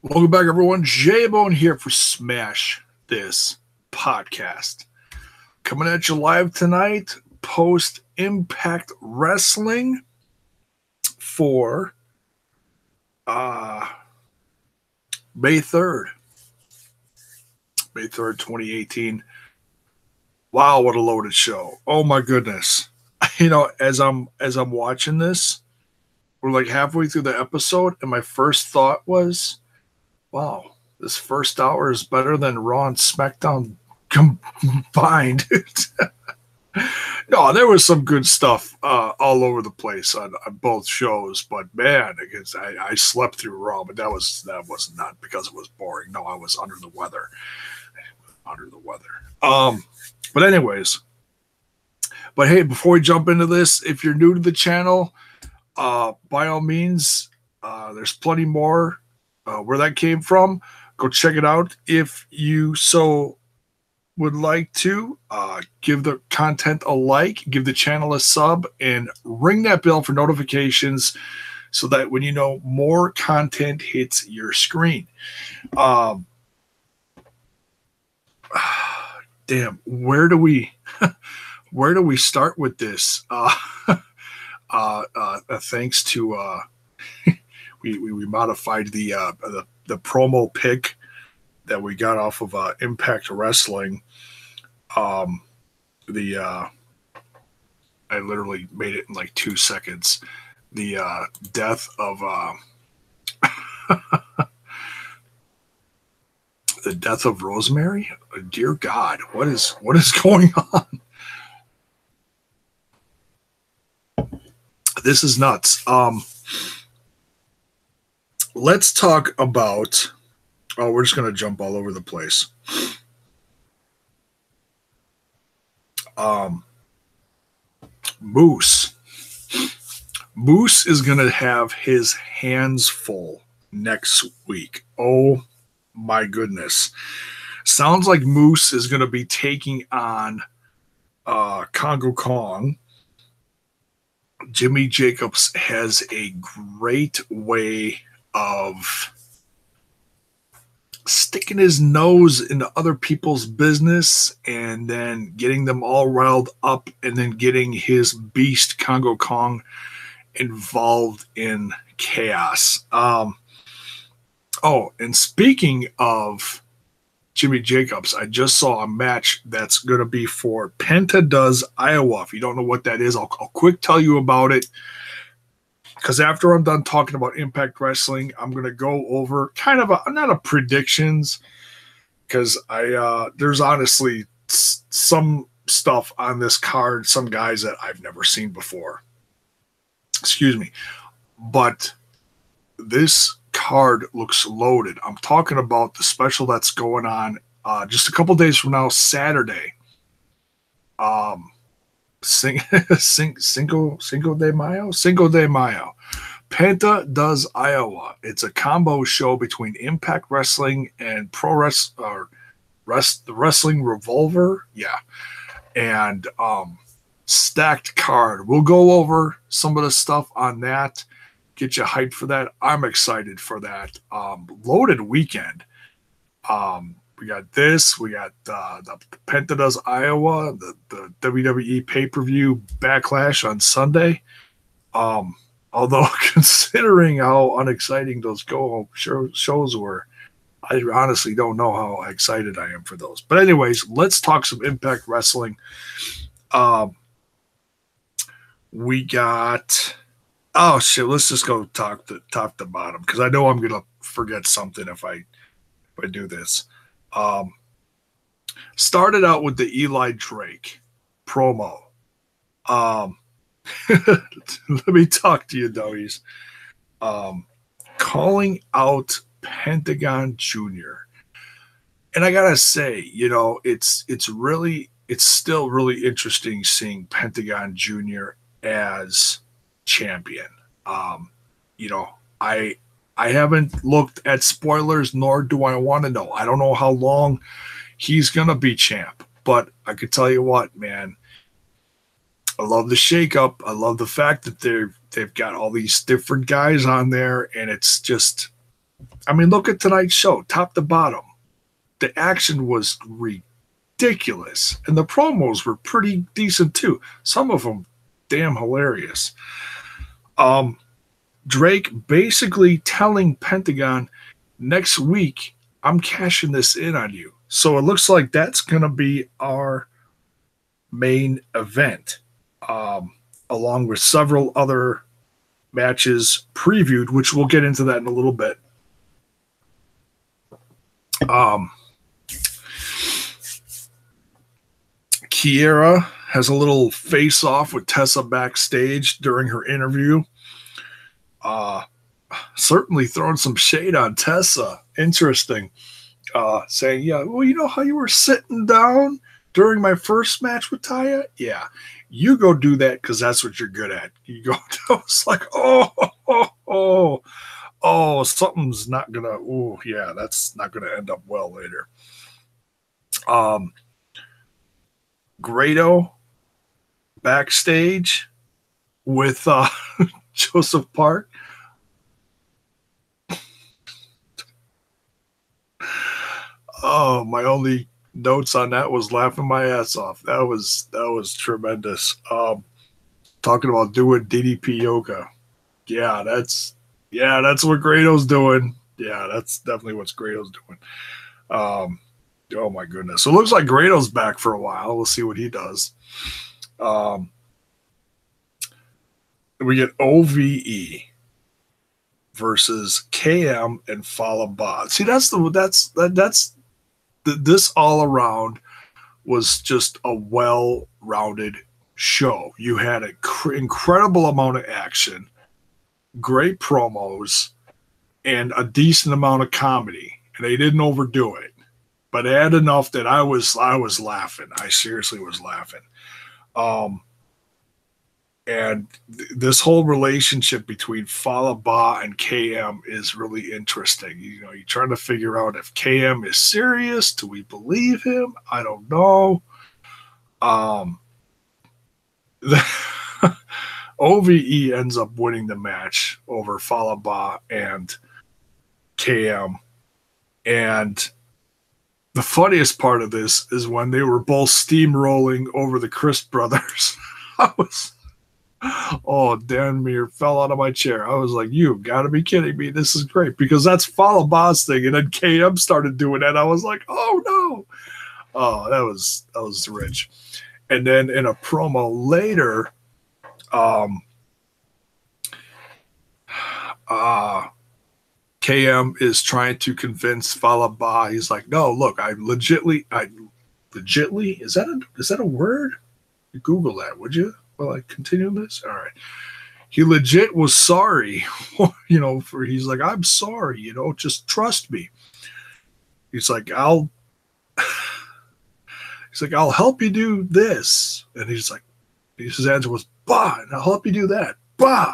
Welcome back, everyone. J-Bone here for Smash This Podcast. Coming at you live tonight, post Impact Wrestling for May 3rd. May 3rd, 2018. Wow, what a loaded show. Oh my goodness. You know, as I'm watching this, we're like halfway through the episode, and my first thought was, wow, this first hour is better than Raw and SmackDown combined. No, there was some good stuff all over the place on both shows, but man, I slept through Raw, but that was not because it was boring. No, I was under the weather. But anyways, but hey, before we jump into this, if you're new to the channel, by all means, there's plenty more where that came from. Go check it out if you so would like to. Give the content a like, give the channel a sub, and ring that bell for notifications so that when you know more content hits your screen. Damn, where do we start with this? Thanks to we modified the promo pic that we got off of Impact Wrestling. I literally made it in like 2 seconds. The death of the death of Rosemary. Dear God, what is going on? This is nuts. Let's talk about. Oh, we're just going to jump all over the place. Moose is going to have his hands full next week. Oh my goodness. Sounds like Moose is going to be taking on Congo Kong. Jimmy Jacobs has a great way of sticking his nose into other people's business and then getting them all riled up and then getting his beast Congo Kong involved in chaos. Oh, and speaking of Jimmy Jacobs, I just saw a match that's going to be for Penta does Iowa. If you don't know what that is, I'll quick tell you about it. Because after I'm done talking about Impact Wrestling, I'm going to go over kind of not a predictions, because there's honestly some stuff on this card, some guys that I've never seen before. Excuse me. But this card looks loaded. I'm talking about the special that's going on just a couple days from now, Saturday. Cinco de Mayo. Penta does Iowa. It's a combo show between Impact Wrestling and the Wrestling Revolver. Yeah. And stacked card. We'll go over some of the stuff on that. Get you hyped for that. I'm excited for that. Loaded weekend. We got this. We got the Penta does Iowa, the WWE pay-per-view Backlash on Sunday. Although considering how unexciting those shows were, I honestly don't know how excited I am for those. But anyways, let's talk some Impact Wrestling. We got. Oh shit! Let's just go top to bottom, because I know I'm gonna forget something if I do this. Started out with the Eli Drake promo. Let me talk to you, Doughies. Calling out Pentagon Jr. And I gotta say, you know, it's still really interesting seeing Pentagon Jr. as champion. You know, I haven't looked at spoilers, nor do I want to know. I don't know how long he's gonna be champ, but I could tell you what, man. I love the shakeup. I love the fact that they've got all these different guys on there, and it's I mean, look at tonight's show, top to bottom. The action was ridiculous, and the promos were pretty decent too. Some of them damn hilarious. Drake basically telling Pentagon, next week I'm cashing this in on you. So it looks like that's going to be our main event, along with several other matches previewed, which we'll get into that in a little bit. Kiera has a little face-off with Tessa backstage during her interview. Certainly throwing some shade on Tessa. Interesting. Saying, yeah, well, you know how you were sitting down during my first match with Taya? Yeah, you go do that because that's what you're good at. You go, I was like, something's not gonna, oh, yeah, that's not gonna end up well later. Grado backstage with Joseph Park. Oh, my only notes on that was laughing my ass off. That was tremendous. Talking about doing DDP yoga. Yeah, that's what Grado's doing. Yeah, that's definitely what Grado's doing. Oh my goodness. So it looks like Grado's back for a while. We'll see what he does. We get OVE versus KM and Fallah Bahh. See, this all around was just a well-rounded show. You had an incredible amount of action, great promos, and a decent amount of comedy. And they didn't overdo it, but they had enough that I was laughing. I seriously was laughing. And this whole relationship between Fallah Bahh and KM is really interesting. You know, you're trying to figure out if KM is serious. Do we believe him? I don't know. OVE ends up winning the match over Fallah Bahh and KM. And the funniest part of this is when they were both steamrolling over the Crisp brothers. Damn near fell out of my chair. I was like, you've got to be kidding me. This is great, because that's Fallah Bahh's thing. And then KM started doing that. I was like, oh no. Oh, that was rich. And then in a promo later, KM is trying to convince Fallah Bahh. He's like, no, look, I legitly, is that a word? Google that, would you? Will I continue this? All right. He legit was sorry, he's like, I'm sorry, just trust me. He's like, I'll help you do this. And his answer was, bah, and I'll help you do that. Bah.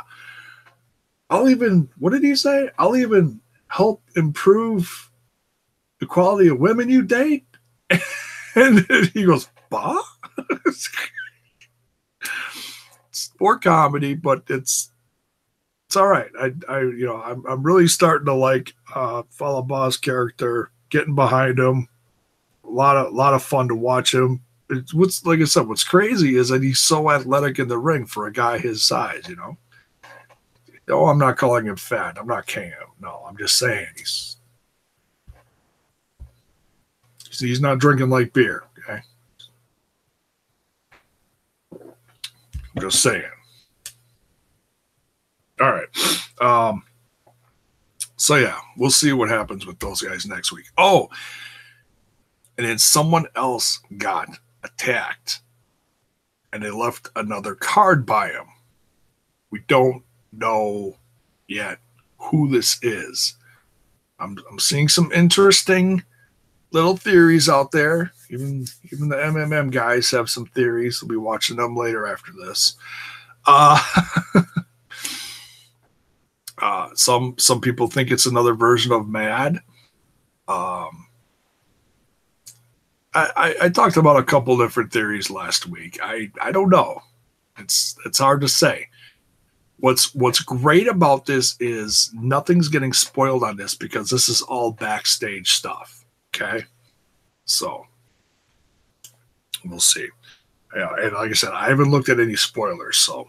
What did he say? I'll even help improve the quality of women you date. And then he goes, bah? It's more comedy, but it's all right. I'm really starting to like Fallah Bahh's character, getting behind him. A lot of fun to watch him. What's crazy is that he's so athletic in the ring for a guy his size, Oh, I'm not calling him fat. I'm not Cam. No, I'm just saying he's not drinking light beer, okay? I'm just saying. All right. So yeah, we'll see what happens with those guys next week. Oh, and then someone else got attacked, and they left another card by him. We don't know yet who this is. I'm seeing some interesting little theories out there. Even the MMM guys have some theories. We'll be watching them later after this. Some people think it's another version of Mad. I talked about a couple different theories last week. I don't know. It's hard to say. What's great about this is nothing's getting spoiled on this because this is all backstage stuff. Okay, so we'll see. Yeah, and like I said, I haven't looked at any spoilers. So,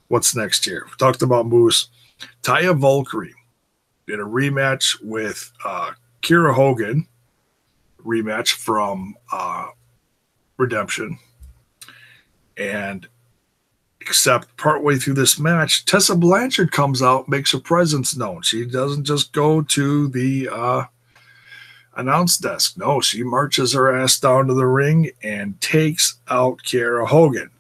what's next here? We talked about Moose. Taya Valkyrie did a rematch with Kira Hogan. Rematch from Redemption. And except partway through this match, Tessa Blanchard comes out, makes her presence known. She doesn't just go to the announce desk. No, she marches her ass down to the ring and takes out Kiera Hogan.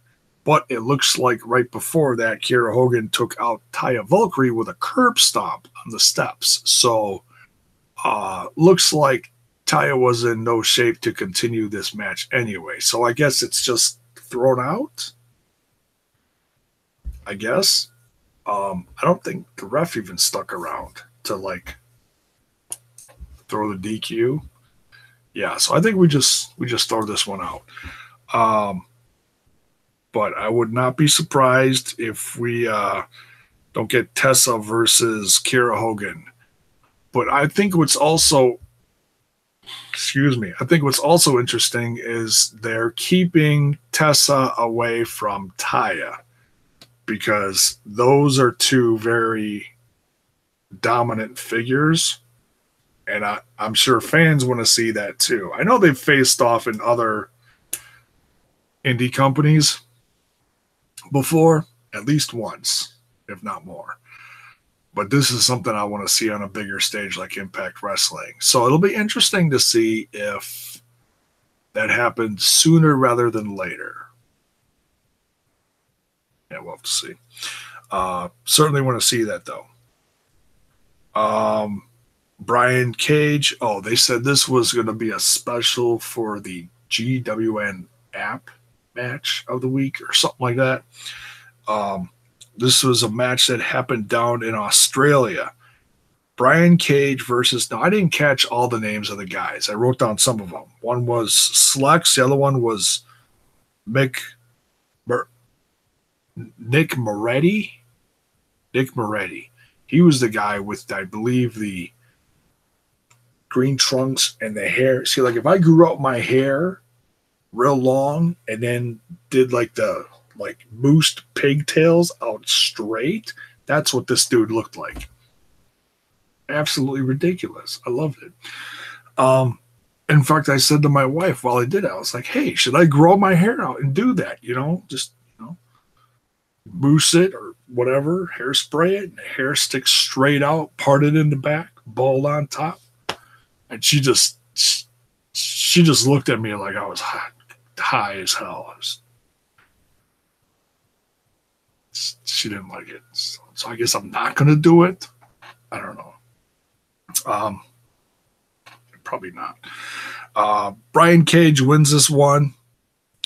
But it looks like right before that, Kiera Hogan took out Taya Valkyrie with a curb stomp on the steps. So looks like Taya was in no shape to continue this match anyway. So I guess it's just thrown out. I guess. I don't think the ref even stuck around to like throw the DQ. Yeah, so I think we just throw this one out. But I would not be surprised if we don't get Tessa versus Kiera Hogan. But I think what's also interesting is they're keeping Tessa away from Taya because those are two very dominant figures. And I'm sure fans want to see that too. I know they've faced off in other indie companies before, at least once, if not more. But this is something I want to see on a bigger stage like Impact Wrestling. So it'll be interesting to see if that happens sooner rather than later. Yeah, we'll have to see. Certainly want to see that, though. Brian Cage. Oh, they said this was going to be a special for the GWN app match of the week or something like that. This was a match that happened down in Australia. Brian Cage versus... Now, I didn't catch all the names of the guys. I wrote down some of them. One was Slex. The other one was Nick Moretti. Nick Moretti. He was the guy with, I believe, the green trunks and the hair. See, like if I grew out my hair real long and then did like the moosed pigtails out straight, that's what this dude looked like. Absolutely ridiculous. I loved it. In fact, I said to my wife while I did it, I was like, hey, should I grow my hair out and do that? Just mousse it or whatever, hairspray it, and the hair sticks straight out, parted in the back, bald on top. And she just looked at me like I was high as hell. She didn't like it. So I guess I'm not going to do it. I don't know. Probably not. Brian Cage wins this one.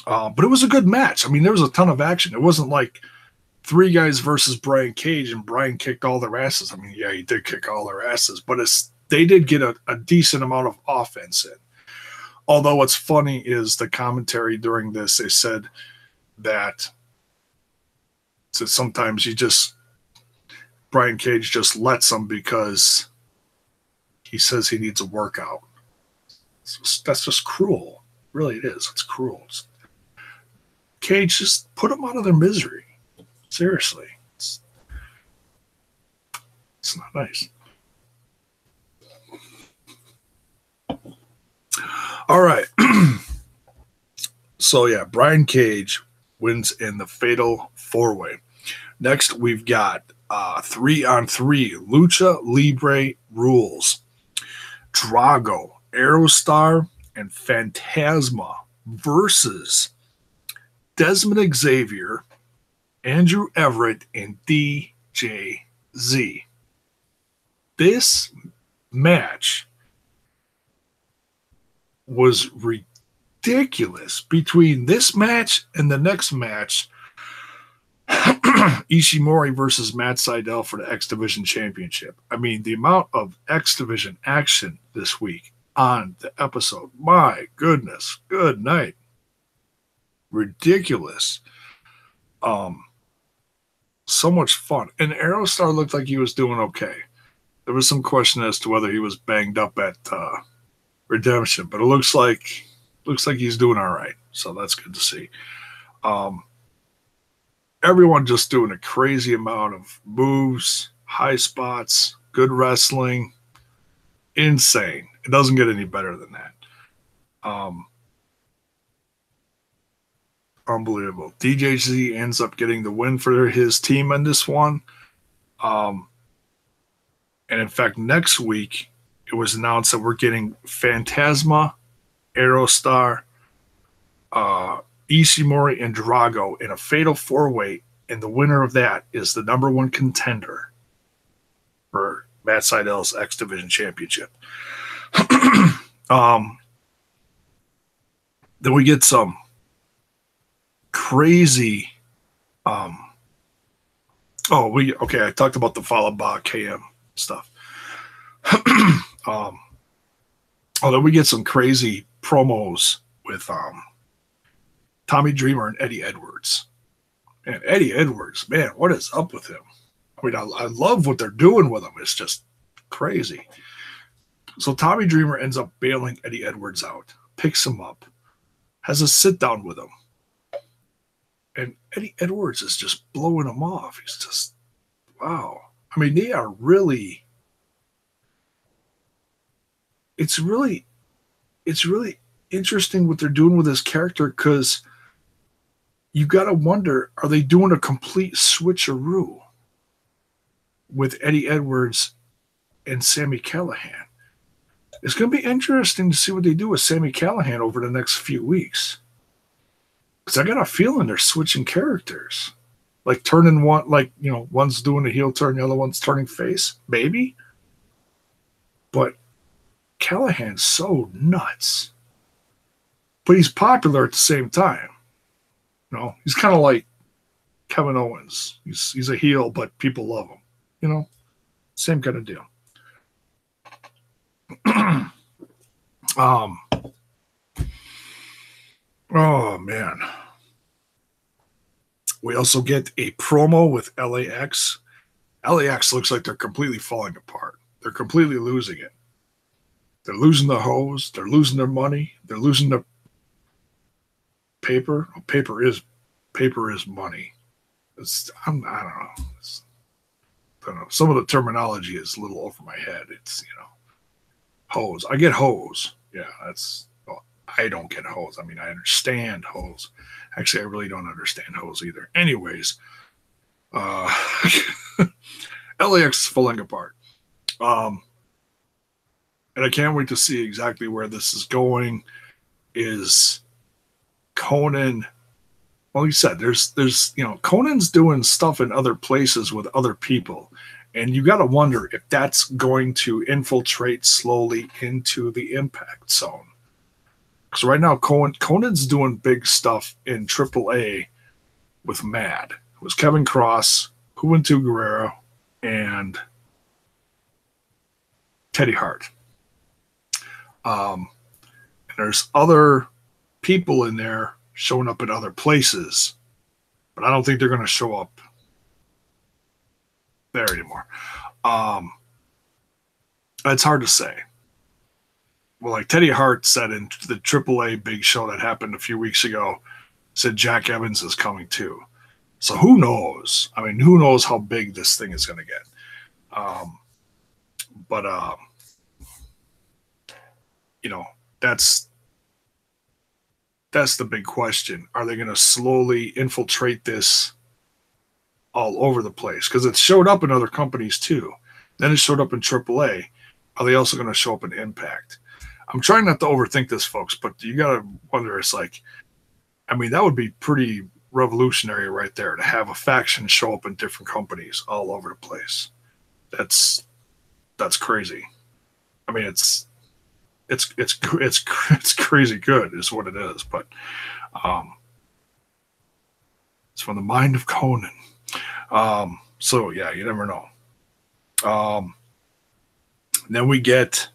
But it was a good match. I mean, there was a ton of action. It wasn't like three guys versus Brian Cage and Brian kicked all their asses. I mean, yeah, he did kick all their asses, but they did get a decent amount of offense in. Although what's funny is the commentary during this, they said that sometimes Brian Cage just lets them because he says he needs a workout. That's just cruel. Really, it is. It's cruel. Cage, just put them out of their misery. Seriously. It's not nice. All right. So, yeah, Brian Cage wins in the Fatal 4-Way. Next, we've got 3-on-3 Lucha Libre rules. Drago, Aerostar, and Phantasma versus Desmond Xavier, Andrew Everett, and DJZ. This match was ridiculous. Between this match and the next match, Ishimori versus Matt Sydal for the X Division Championship. I mean, the amount of X Division action this week on the episode, my goodness, good night. Ridiculous. So much fun. And Aerostar looked like he was doing okay. There was some question as to whether he was banged up at Redemption, but it looks like he's doing all right. So that's good to see. Um, Everyone just doing a crazy amount of moves, high spots, good wrestling, insane. It doesn't get any better than that. Unbelievable. DJZ ends up getting the win for his team in this one. And in fact, next week, it was announced that we're getting Phantasma, Aerostar, Ishimori, and Drago in a fatal four-way, and the winner of that is the number one contender for Matt Seidel's X Division Championship. Then we get some crazy. I talked about the Falaba KM stuff. Then we get some crazy promos with Tommy Dreamer and Eddie Edwards. And Eddie Edwards, man, what is up with him? I mean, I love what they're doing with him. It's just crazy. So Tommy Dreamer ends up bailing Eddie Edwards out, picks him up, has a sit down with him. And Eddie Edwards is just blowing him off. He's just, wow. I mean, they are really, it's really interesting what they're doing with this character, because you got to wonder, are they doing a complete switcheroo with Eddie Edwards and Sami Callihan? It's going to be interesting to see what they do with Sami Callihan over the next few weeks. Because I got a feeling they're switching characters. Like turning one, one's doing a heel turn, the other one's turning face, maybe. But Callahan's so nuts. But he's popular at the same time. He's kind of like Kevin Owens. He's a heel, but people love him. Same kind of deal. Oh man. We also get a promo with LAX. LAX looks like they're completely falling apart. They're completely losing it. They're losing the hose. They're losing their money. They're losing their paper. Paper is money. I don't know. Some of the terminology is a little over my head. It's hose. I get hose. Yeah, I don't get hose. I mean, I understand hose. Actually, I really don't understand hose either. Anyways, LAX is falling apart. And I can't wait to see exactly where this is going. Is Conan, well, you said there's Conan's doing stuff in other places with other people, and you got to wonder if that's going to infiltrate slowly into the Impact Zone. Because right now Conan's doing big stuff in AAA with Mad. It was Kevin Cross, Juventud Guerrero, and Teddy Hart. And there's other people in there showing up in other places, but I don't think they're going to show up there anymore. It's hard to say. Well, like Teddy Hart said in the AAA big show that happened a few weeks ago, said Jack Evans is coming too. So who knows? I mean, who knows how big this thing is going to get? That's the big question. Are they going to slowly infiltrate this all over the place? Because it showed up in other companies too. Then it showed up in AAA. Are they also going to show up in Impact? I'm trying not to overthink this, folks, but you got to wonder, it's like, I mean, that would be pretty revolutionary right there, to have a faction show up in different companies all over the place. That's crazy. I mean, it's crazy good is what it is, but it's from the mind of Conan. So yeah, you never know. Then we get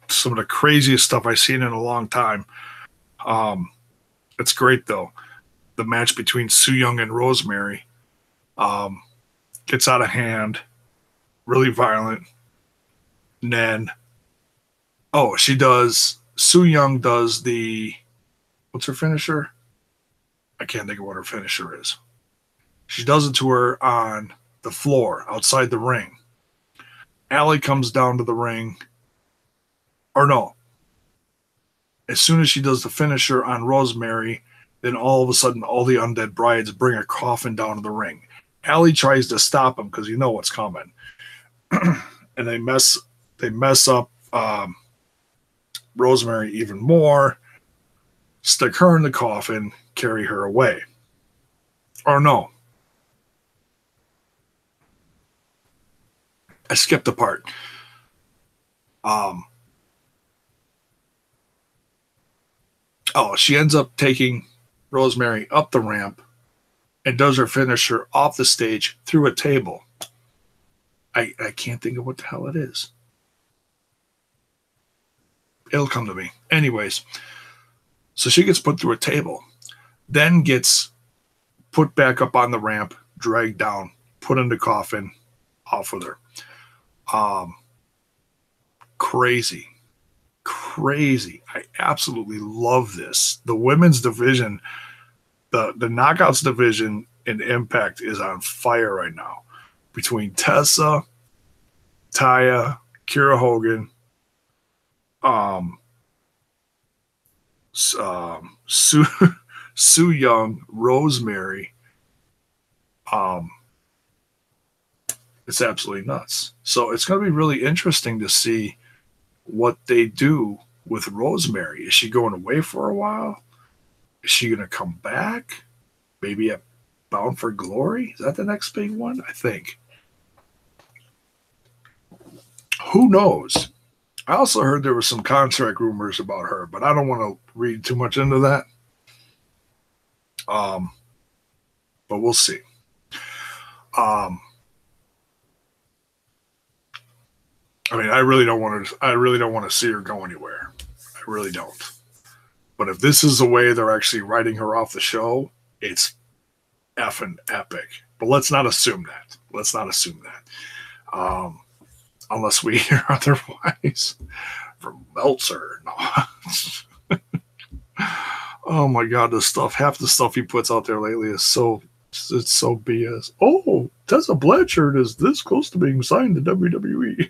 some of the craziest stuff I've seen in a long time. It's great though. the match between Su Yung and Rosemary gets out of hand, really violent. And then, she does. Su Yung does the, what's her finisher? I can't think of what her finisher is. She does it to her on the floor outside the ring. Allie comes down to the ring. Or no. As soon as she does the finisher on Rosemary, then all of a sudden all the undead brides bring a coffin down to the ring. Allie tries to stop them because you know what's coming. And they mess up Rosemary even more, stick her in the coffin, carry her away. Or no. I skipped a part. She ends up taking Rosemary up the ramp and does her finisher off the stage through a table. I can't think of what the hell it is. It'll come to me. Anyways, so she gets put through a table, then gets put back up on the ramp, dragged down, put in the coffin, off with her. Crazy. I absolutely love this. The women's division, the knockouts division in Impact is on fire right now. Between Tessa, Taya, Kira Hogan, Su Yung, Rosemary, it's absolutely nuts. So it's going to be really interesting to see what they do with Rosemary. Is she going away for a while? Is she going to come back? Maybe at Bound for Glory? Is that the next big one? I think. Who knows? I also heard there was some contract rumors about her, but I don't want to read too much into that. But we'll see. I really don't want to see her go anywhere. I really don't. But if this is the way they're actually writing her off the show, it's effing epic. But let's not assume that. Unless we hear otherwise from Meltzer. No. Oh my God, half the stuff he puts out there lately is so BS. Oh, Tessa Blanchard is this close to being signed to WWE.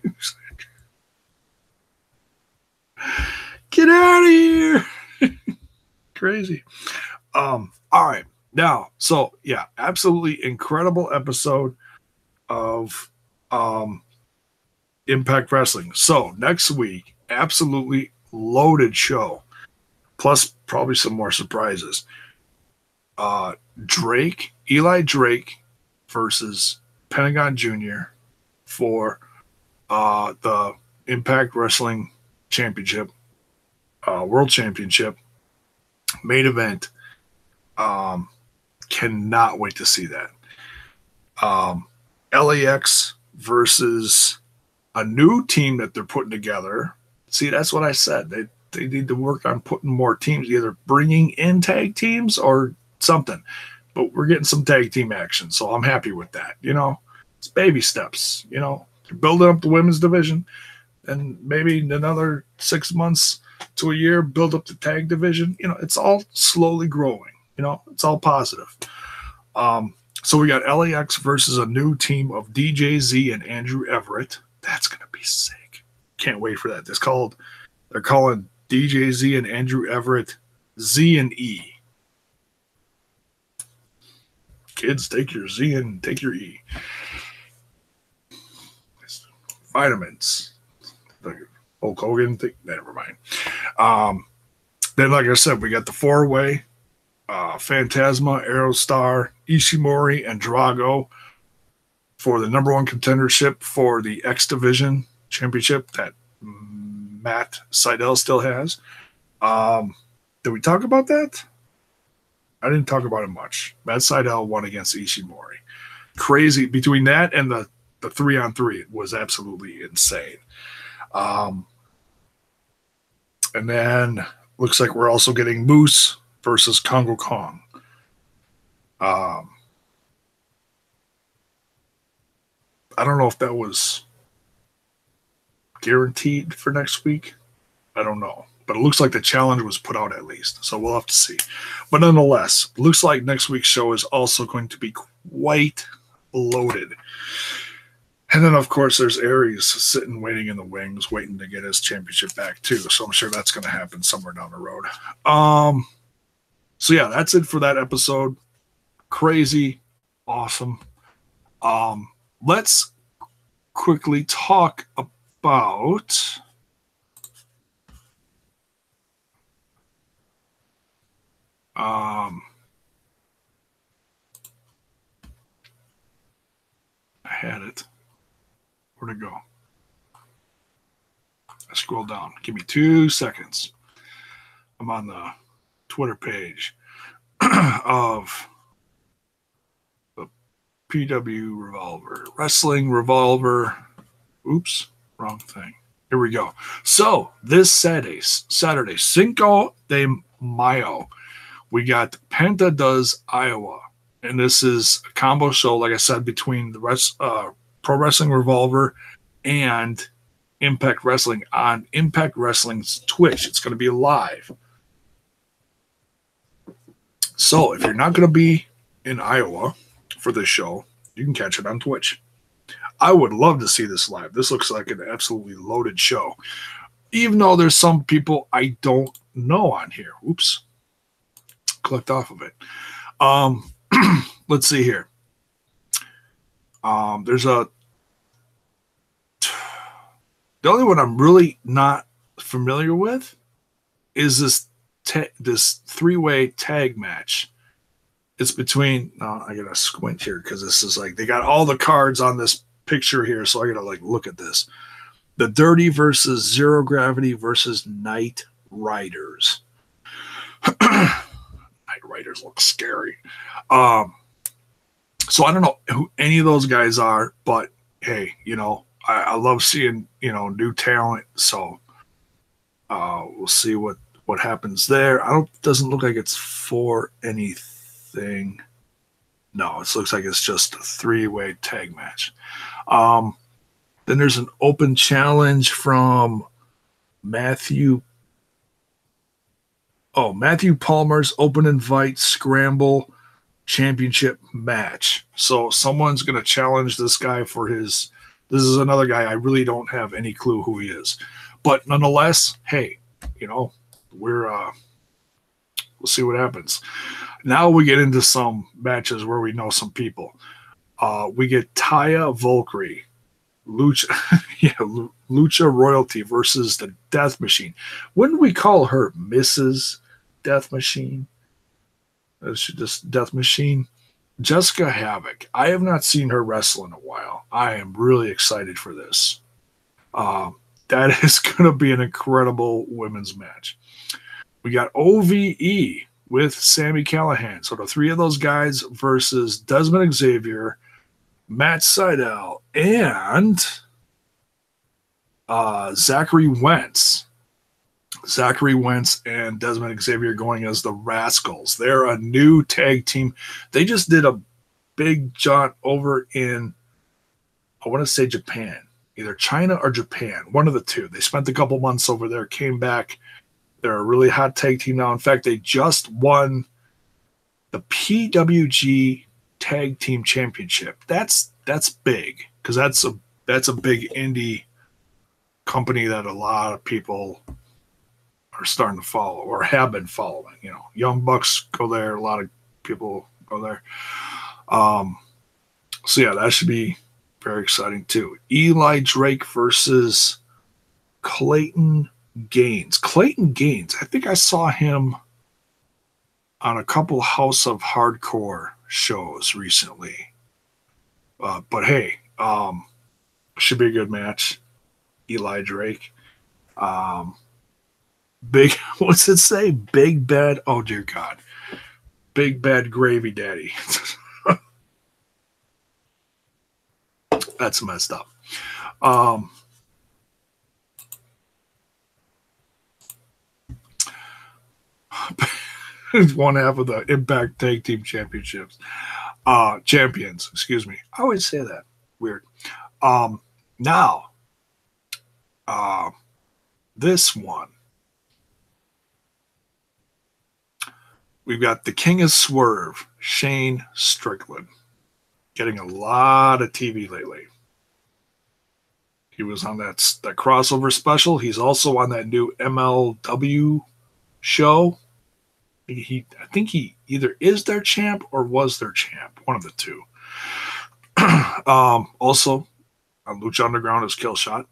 Get out of here. Crazy. All right. Now, so yeah, absolutely incredible episode of Impact Wrestling. So next week, absolutely loaded show. Plus probably some more surprises. Eli Drake versus Pentagon Jr. for the Impact Wrestling Championship, World Championship, main event. Cannot wait to see that. LAX versus a new team that they're putting together. See, that's what I said. They need to work on putting more teams, either bringing in tag teams or something. But we're getting some tag team action, so I'm happy with that. It's baby steps. You're building up the women's division, and maybe in another 6 months to a year, build up the tag division. It's all slowly growing. It's all positive. So we got LAX versus a new team of DJZ and Andrew Everett. That's going to be sick. Can't wait for that. They're calling DJZ and Andrew Everett Z and E. Kids, take your Z and take your E. Vitamins. Hulk Hogan thing. Never mind. Then, like I said, we got the four-way. Phantasma, Aerostar, Ishimori, and Drago for the number one contendership for the X Division Championship that Matt Sydal still has. Did we talk about that? I didn't talk about it much. Matt Sydal won against Ishimori. Crazy. Between that and the 3-on-3, it was absolutely insane. And then looks like we're also getting Moose versus Congo Kong. Um, I don't know if that was guaranteed for next week. I don't know. But it looks like the challenge was put out at least. So we'll have to see. But nonetheless, looks like next week's show is also going to be quite loaded. And then, of course, there's Aries sitting, waiting in the wings, waiting to get his championship back, too. So I'm sure that's going to happen somewhere down the road. So, yeah, that's it for that episode. Crazy. Awesome. Let's quickly talk about... I had it. Where'd it go? I scroll down. Give me 2 seconds. I'm on the Twitter page of the PW Revolver. Wrestling Revolver. Oops, wrong thing. Here we go. So, this Saturday, Cinco de Mayo, we got Penta does Iowa. And this is a combo show, like I said, between the Pro Wrestling Revolver and Impact Wrestling on Impact Wrestling's Twitch. It's going to be live. So if you're not going to be in Iowa for this show, you can catch it on Twitch. I would love to see this live. This looks like an absolutely loaded show. Even though there's some people I don't know on here. Oops. Clicked off of it. Let's see here. There's the only one I'm really not familiar with is this three-way tag match. It's between. I gotta squint here because this is like they got all the cards on this picture here, so I gotta like look at this. The Dirty versus Zero Gravity versus Night Riders. Night Riders look scary. So I don't know who any of those guys are, but hey, I love seeing, new talent. So we'll see what happens there. Doesn't look like it's for anything. No, it looks like it's just a 3-way tag match. Then there's an open challenge from Matthew Palmer's Open Invite Scramble Championship match. So someone's going to challenge this guy for his. This is another guy I really don't have any clue who he is, but nonetheless, hey, we'll see what happens. Now we get into some matches where we know some people. We get Taya Valkyrie, Lucha Royalty versus the Death Machine. Wouldn't we call her Mrs. Death Machine? It's just Death Machine. Jessica Havoc. I have not seen her wrestle in a while. I am really excited for this. That is going to be an incredible women's match. We got OVE with Sami Callihan. So the three of those guys versus Desmond Xavier, Matt Sydal, and Zachary Wentz. Zachary Wentz and Desmond Xavier going as the Rascals. They're a new tag team. They just did a big jaunt over in, I want to say Japan, either China or Japan, one of the two. They spent a couple months over there, came back. They're a really hot tag team now. In fact, they just won the PWG Tag Team Championship. That's big because that's a big indie company that a lot of people are starting to follow or have been following. Young Bucks go there. A lot of people go there. So yeah, that should be very exciting too. Eli Drake versus Clayton Gaines. Clayton Gaines. I think I saw him on a couple House of Hardcore shows recently. But hey, should be a good match. Eli Drake. Big, what's it say? Big Bad, oh dear God. Big Bad Gravy Daddy. That's messed up. one half of the Impact Tag Team Championships. Champions, excuse me. I always say that. Weird. Now, this one. We've got the King of Swerve, Shane Strickland, getting a lot of TV lately. He was on that crossover special. He's also on that new MLW show. I think he either is their champ or was their champ, one of the two. Also on Lucha Underground as Killshot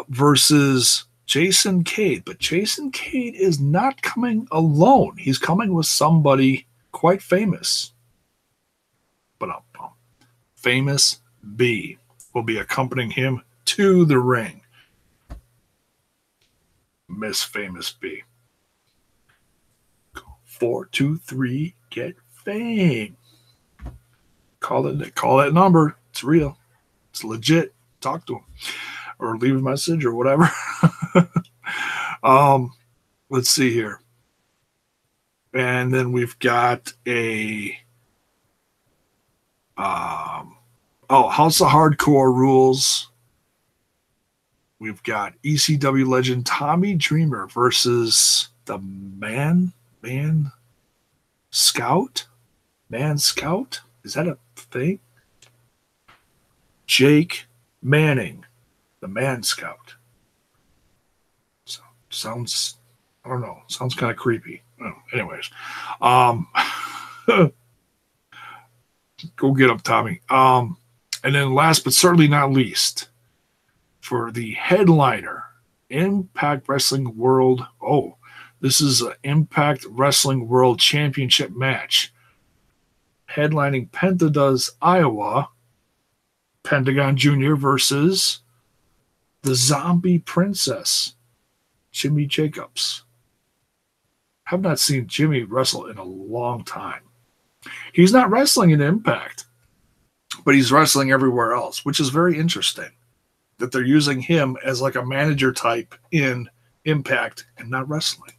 versus Jason Cade. But Jason Cade is not coming alone. He's coming with somebody quite famous. But Famous B will be accompanying him to the ring. Miss Famous B. 4, 2, 3, get fame. Call that number. It's real. It's legit. Talk to him or leave a message or whatever. Let's see here. And then we've got a House of Hardcore rules. We've got ECW legend Tommy Dreamer versus the Man Scout. Man Scout? Is that a thing? Jake Manning, the Man Scout. So, sounds, I don't know, sounds kind of creepy. Oh, anyways, go get him, Tommy. And then last but certainly not least, for the headliner, Impact Wrestling World. Oh, this is an Impact Wrestling World Championship match. Headlining Penta does Iowa. Pentagon Jr. versus the Zombie Princess, Jimmy Jacobs. Have not seen Jimmy wrestle in a long time. He's not wrestling in Impact, but he's wrestling everywhere else, which is very interesting that they're using him as like a manager type in Impact and not wrestling.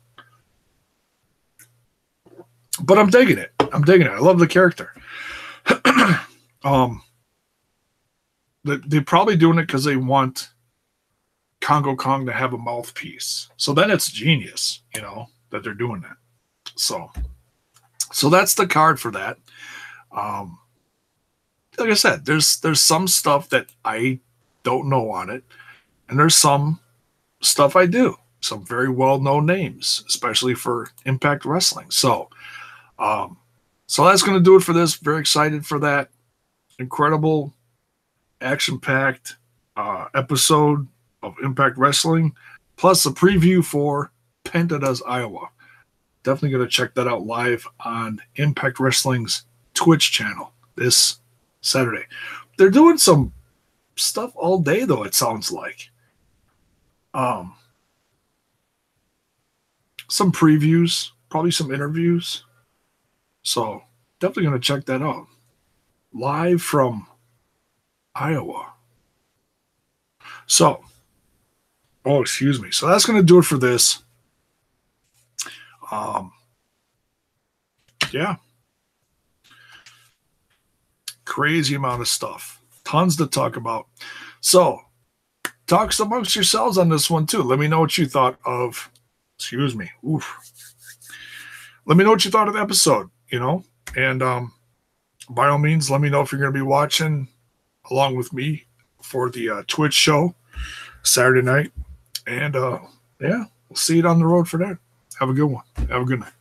But I'm digging it. I love the character. They're probably doing it because they want Congo Kong to have a mouthpiece. So then it's genius, that they're doing that. So that's the card for that. Like I said, there's some stuff that I don't know on it, and there's some stuff I do. Some very well-known names, especially for Impact Wrestling. So that's going to do it for this. Very excited for that. Incredible, action-packed episode of Impact Wrestling, plus a preview for Penta does Iowa. Definitely going to check that out live on Impact Wrestling's Twitch channel this Saturday. They're doing some stuff all day, though, it sounds like. Some previews, probably some interviews. So definitely going to check that out. Live from Iowa. So, excuse me. So that's going to do it for this. Yeah. Crazy amount of stuff. Tons to talk about. So, talk amongst yourselves on this one too. Let me know what you thought of, excuse me. Oof. Let me know what you thought of the episode, and by all means, let me know if you're going to be watching along with me for the Twitch show Saturday night. And, we'll see you down the road for that. Have a good one. Have a good night.